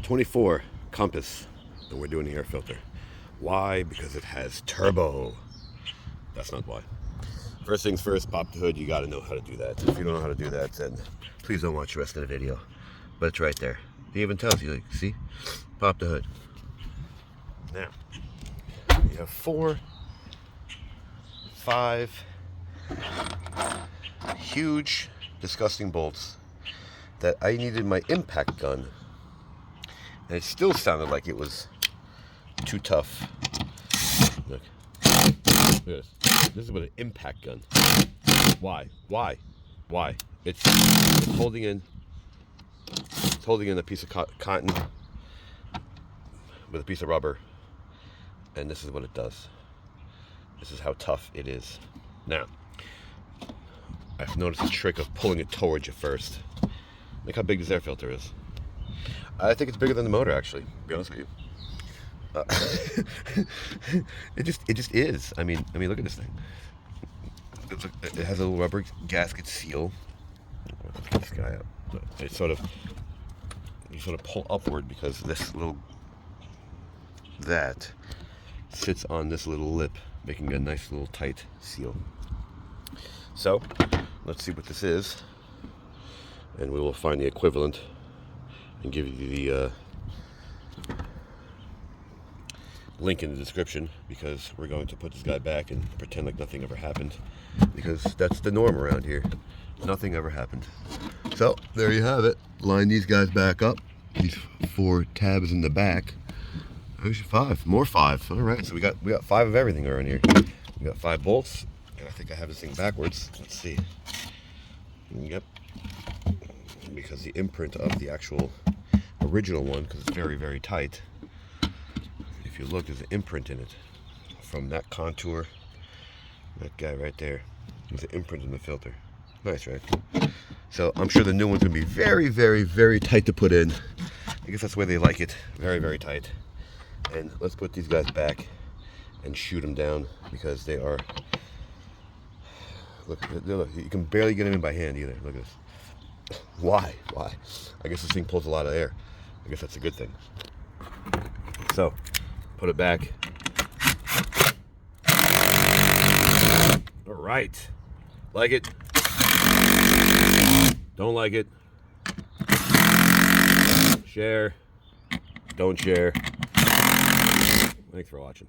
24 compass, and we're doing the air filter. Why? Because it has turbo. That's not why. First things first, pop the hood. You got to know how to do that. If you don't know how to do that, then please don't watch the rest of the video. But it's right there. It even tells you, like, see? Pop the hood. Now, you have 4, 5 huge, disgusting bolts that I needed my impact gun, and it still sounded like it was too tough. Look at this. This is with an impact gun. Why? It's holding in a piece of cotton with a piece of rubber, and this is what it does. This is how tough it is. Now, I've noticed a trick of pulling it towards you first. Look how big this air filter is. I think it's bigger than the motor, actually, to be honest with you. It just is. I mean, look at this thing. It has a little rubber gasket seal. Let's get this guy out. You sort of pull upward because that sits on this little lip, making a nice little tight seal. So, let's see what this is, and we will find the equivalent and give you the link in the description, because we're going to put this guy back and pretend like nothing ever happened, because that's the norm around here. Nothing ever happened. So there you have it. Line these guys back up. These 4 tabs in the back. There's 5. More 5. All right. So we got 5 of everything around here. We got 5 bolts, and I think I have this thing backwards. Let's see. Yep. Because the imprint of the actual original one, because it's very, very tight. If you look, there's an imprint in it from that contour. That guy right there. There's an imprint in the filter. Nice, right? So I'm sure the new one's gonna be very, very, very tight to put in. I guess that's the way they like it. Very, very tight. And let's put these guys back and shoot them down, because they are. Look, you can barely get them in by hand either. Look at this. Why? I guess this thing pulls a lot of air. I guess that's a good thing. So, put it back. All right. Like it? Don't like it? Share. Don't share. Thanks for watching.